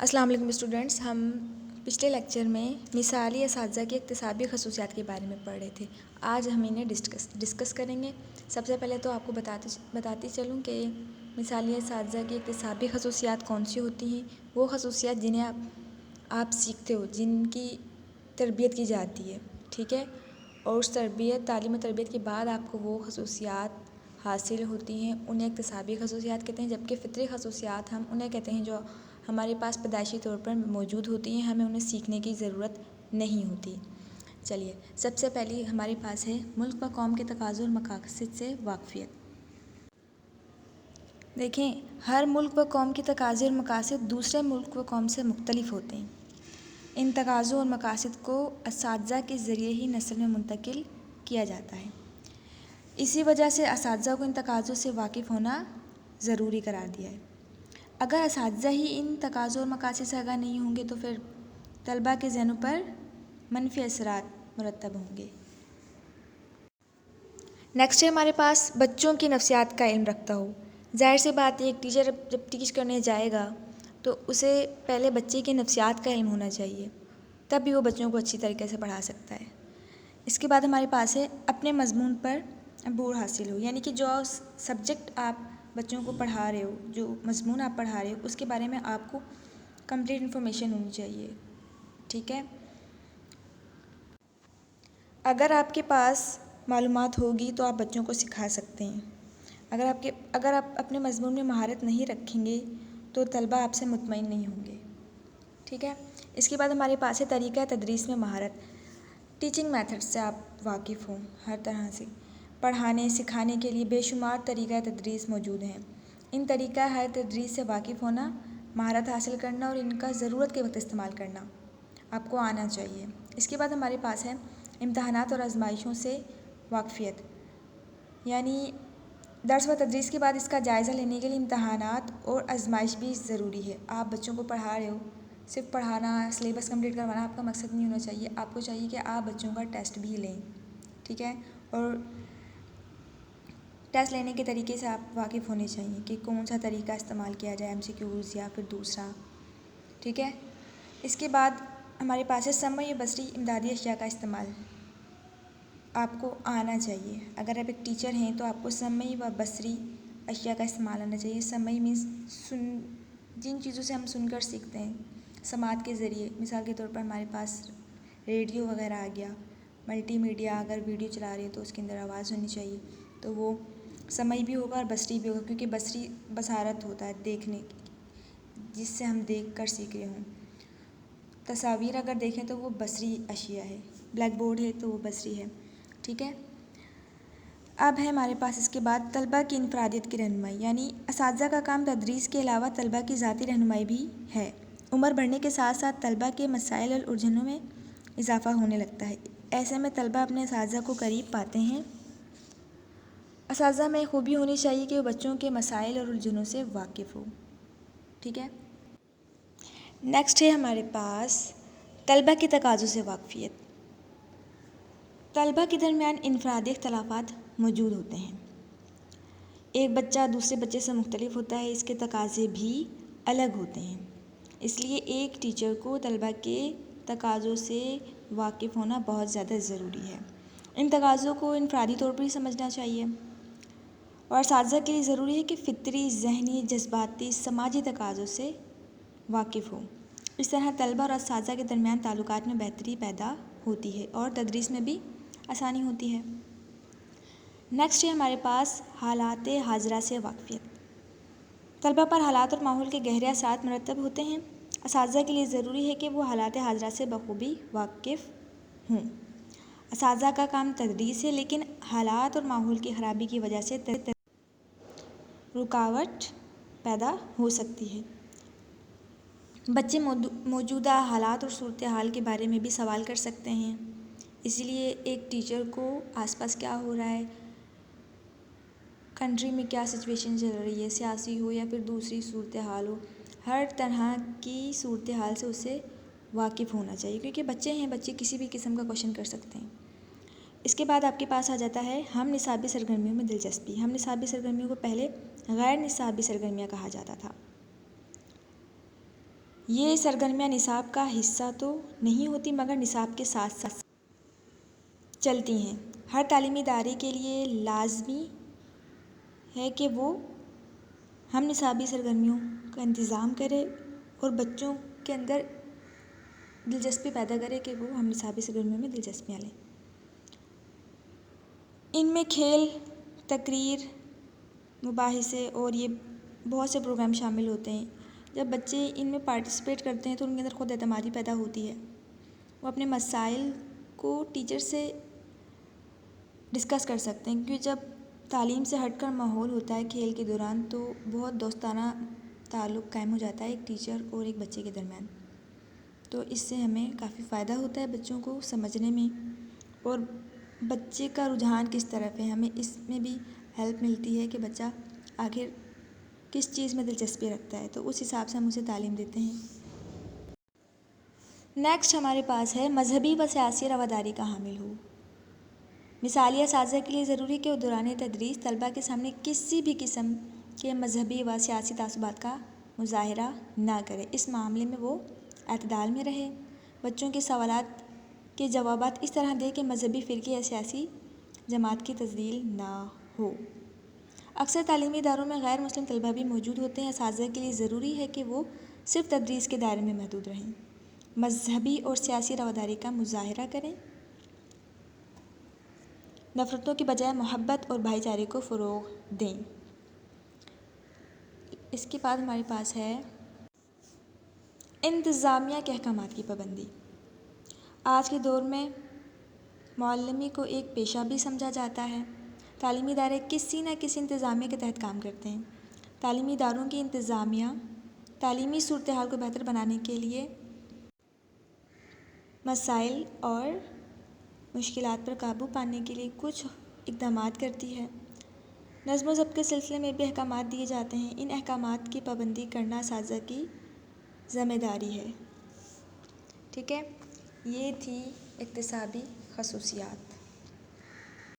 السلام علیکم اسٹوڈنٹس. ہم پچھلے لیکچر میں مثالی اساتذہ کی اکتسابی خصوصیات کے بارے میں پڑھ رہے تھے. آج ہم انہیں ڈسکس کریں گے. سب سے پہلے تو آپ کو بتاتی چلوں کہ مثالی اساتذہ کی اکتسابی خصوصیات کون سی ہوتی ہیں. وہ خصوصیات جنہیں آپ سیکھتے ہو، جن کی تربیت کی جاتی ہے، ٹھیک ہے، اور اس تعلیم و تربیت کے بعد آپ کو وہ خصوصیات حاصل ہوتی ہیں، انہیں اکتسابی خصوصیات کہتے ہیں. جبکہ فطری خصوصیات ہم انہیں کہتے ہیں جو ہمارے پاس پیدائشی طور پر موجود ہوتی ہیں، ہمیں انہیں سیکھنے کی ضرورت نہیں ہوتی. چلیے، سب سے پہلی ہمارے پاس ہے ملک و قوم کے تقاضوں اور مقاصد سے واقفیت. دیکھیں، ہر ملک و قوم کے تقاضے اور مقاصد دوسرے ملک و قوم سے مختلف ہوتے ہیں. ان تقاضوں اور مقاصد کو اساتذہ کے ذریعے ہی نسل میں منتقل کیا جاتا ہے. اسی وجہ سے اساتذہ کو ان تقاضوں سے واقف ہونا ضروری قرار دیا ہے. اگر اساتذہ ہی ان تقاضوں اور مقاصد سے آگاہ نہیں ہوں گے تو پھر طلباء کے ذہنوں پر منفی اثرات مرتب ہوں گے. نیکسٹ ہے ہمارے پاس بچوں کی نفسیات کا علم رکھتا ہو. ظاہر سی بات ہے، ایک ٹیچر جب ٹیچ کرنے جائے گا تو اسے پہلے بچے کی نفسیات کا علم ہونا چاہیے، تب بھی وہ بچوں کو اچھی طریقے سے پڑھا سکتا ہے. اس کے بعد ہمارے پاس ہے اپنے مضمون پر عبور حاصل ہو، یعنی کہ جو سبجیکٹ آپ بچوں کو پڑھا رہے ہو، جو مضمون آپ پڑھا رہے ہو، اس کے بارے میں آپ کو کمپلیٹ انفارمیشن ہونی چاہیے. ٹھیک ہے، اگر آپ کے پاس معلومات ہوگی تو آپ بچوں کو سکھا سکتے ہیں. اگر آپ اپنے مضمون میں مہارت نہیں رکھیں گے تو طلباء آپ سے مطمئن نہیں ہوں گے. ٹھیک ہے، اس کے بعد ہمارے پاس ہے طریقہ تدریس میں مہارت. ٹیچنگ میتھڈ سے آپ واقف ہوں. ہر طرح سے پڑھانے سکھانے کے لیے بے شمار طریقہ تدریس موجود ہیں. ان طریقہ تدریس سے واقف ہونا، مہارت حاصل کرنا اور ان کا ضرورت کے وقت استعمال کرنا آپ کو آنا چاہیے. اس کے بعد ہمارے پاس ہے امتحانات اور آزمائشوں سے واقفیت، یعنی درس و تدریس کے بعد اس کا جائزہ لینے کے لیے امتحانات اور آزمائش بھی ضروری ہے. آپ بچوں کو پڑھا رہے ہو، صرف پڑھانا، سلیبس کمپلیٹ کروانا آپ کا مقصد نہیں ہونا چاہیے. آپ کو چاہیے کہ آپ بچوں کا ٹیسٹ بھی لیں. ٹھیک ہے، اور ٹیسٹ لینے کے طریقے سے آپ واقف ہونے چاہیے کہ کون سا طریقہ استعمال کیا جائے، ایم سی کیوز یا پھر دوسرا. ٹھیک ہے، اس کے بعد ہمارے پاس ہے سمعی و بصری امدادی اشیاء کا استعمال آپ کو آنا چاہیے. اگر آپ ایک ٹیچر ہیں تو آپ کو سمعی و بصری اشیاء کا استعمال آنا چاہیے. سمعی مینس جن چیزوں سے ہم سن کر سیکھتے ہیں سماعت کے ذریعے. مثال کے طور پر ہمارے پاس ریڈیو وغیرہ آ گیا، ملٹی میڈیا، اگر ویڈیو چلا رہے ہیں تو اس کے اندر آواز ہونی چاہیے، تو وہ سمعی بھی ہوگا اور بصری بھی ہوگا، کیونکہ بصری بصارت ہوتا ہے دیکھنے، جس سے ہم دیکھ کر سیکھ رہے ہوں. تصاویر اگر دیکھیں تو وہ بصری اشیاء ہے. بلیک بورڈ ہے تو وہ بصری ہے. ٹھیک ہے، اب ہے ہمارے پاس اس کے بعد طلباء کی انفرادیت کی رہنمائی، یعنی اساتذہ کا کام تدریس کے علاوہ طلباء کی ذاتی رہنمائی بھی ہے. عمر بڑھنے کے ساتھ ساتھ طلباء کے مسائل اور الجھنوں میں اضافہ ہونے لگتا ہے. ایسے میں طلباء اپنے اساتذہ کو قریب پاتے ہیں. اساتذہ میں خوبی ہونی چاہیے کہ وہ بچوں کے مسائل اور الجھنوں سے واقف ہو. ٹھیک ہے، نیکسٹ ہے ہمارے پاس طلباء کے تقاضوں سے واقفیت. طلباء کے درمیان انفرادی اختلافات موجود ہوتے ہیں. ایک بچہ دوسرے بچے سے مختلف ہوتا ہے، اس کے تقاضے بھی الگ ہوتے ہیں. اس لیے ایک ٹیچر کو طلباء کے تقاضوں سے واقف ہونا بہت زیادہ ضروری ہے. ان تقاضوں کو انفرادی طور پر ہی سمجھنا چاہیے، اور اساتذہ کے لیے ضروری ہے کہ فطری، ذہنی، جذباتی، سماجی تقاضوں سے واقف ہو. اس طرح طلباء اور اساتذہ کے درمیان تعلقات میں بہتری پیدا ہوتی ہے اور تدریس میں بھی آسانی ہوتی ہے. نیکسٹ ہے ہمارے پاس حالات حاضرہ سے واقفیت. طلباء پر حالات اور ماحول کے گہرے اثرات مرتب ہوتے ہیں. اساتذہ کے لیے ضروری ہے کہ وہ حالات حاضرہ سے بخوبی واقف ہوں. اساتذہ کا کام تدریس ہے، لیکن حالات اور ماحول کی خرابی کی وجہ سے رکاوٹ پیدا ہو سکتی ہے. بچے موجودہ حالات اور صورتحال کے بارے میں بھی سوال کر سکتے ہیں. اسی لیے ایک ٹیچر کو آس پاس کیا ہو رہا ہے، کنٹری میں کیا سچویشن چل رہی ہے، سیاسی ہو یا پھر دوسری صورتحال ہو، ہر طرح کی صورتحال سے اسے واقف ہونا چاہیے، کیونکہ بچے ہیں، بچے کسی بھی قسم کا کویشچن کر سکتے ہیں. اس کے بعد آپ کے پاس آ جاتا ہے ہم نصابی سرگرمیوں میں دلچسپی. ہم نصابی سرگرمیوں کو پہلے غیر نصابی سرگرمیاں کہا جاتا تھا، یہ سرگرمیاں نصاب کا حصہ تو نہیں ہوتی مگر نصاب کے ساتھ ساتھ چلتی ہیں۔ ہر تعلیمی ادارے کے لیے لازمی ہے کہ وہ ہم نصابی سرگرمیوں کا انتظام کرے اور بچوں کے اندر دلچسپی پیدا کرے کہ وہ ہم نصابی سرگرمیوں میں دلچسپیاں لیں۔ ان میں کھیل، تقریر، مباحثے اور یہ بہت سے پروگرام شامل ہوتے ہیں۔ جب بچے ان میں پارٹیسپیٹ کرتے ہیں تو ان کے اندر خود اعتمادی پیدا ہوتی ہے۔ وہ اپنے مسائل کو ٹیچر سے ڈسکس کر سکتے ہیں، کیونکہ جب تعلیم سے ہٹ کر ماحول ہوتا ہے کھیل کے دوران تو بہت دوستانہ تعلق قائم ہو جاتا ہے ایک ٹیچر اور ایک بچے کے درمیان۔ تو اس سے ہمیں کافی فائدہ ہوتا ہے بچوں کو سمجھنے میں، اور بچے کا رجحان کس طرف ہے ہمیں اس میں بھی ہیلپ ملتی ہے کہ بچہ آخر کس چیز میں دلچسپی رکھتا ہے، تو اس حساب سے ہم اسے تعلیم دیتے ہیں۔ نیکسٹ ہمارے پاس ہے مذہبی و سیاسی رواداری کا حامل ہو۔ مثالی اساتذہ کے لیے ضروری کہ وہ دوران تدریس طلباء کے سامنے کسی بھی قسم کے مذہبی و سیاسی تعصبات کا مظاہرہ نہ کرے۔ اس معاملے میں وہ اعتدال میں رہے۔ بچوں کے سوالات کے جوابات اس طرح دے کہ مذہبی فرقے یا سیاسی جماعت کی تضلیل نہ ہو۔ اکثر تعلیمی اداروں میں غیر مسلم طلباء بھی موجود ہوتے ہیں۔ اساتذہ کے لیے ضروری ہے کہ وہ صرف تدریس کے دائرے میں محدود رہیں، مذہبی اور سیاسی رواداری کا مظاہرہ کریں، نفرتوں کی بجائے محبت اور بھائی چارے کو فروغ دیں۔ اس کے بعد ہمارے پاس ہے انتظامیہ کے احکامات کی پابندی۔ آج کے دور میں معلمی کو ایک پیشہ بھی سمجھا جاتا ہے۔ تعلیمی ادارے کسی نہ کسی انتظامیہ کے تحت کام کرتے ہیں۔ تعلیمی اداروں کی انتظامیہ تعلیمی صورتحال کو بہتر بنانے کے لیے مسائل اور مشکلات پر قابو پانے کے لیے کچھ اقدامات کرتی ہے۔ نظم و ضبط کے سلسلے میں بھی احکامات دیے جاتے ہیں۔ ان احکامات کی پابندی کرنا اساتذہ کی ذمہ داری ہے۔ ٹھیک ہے، یہ تھی اکتسابی خصوصیات۔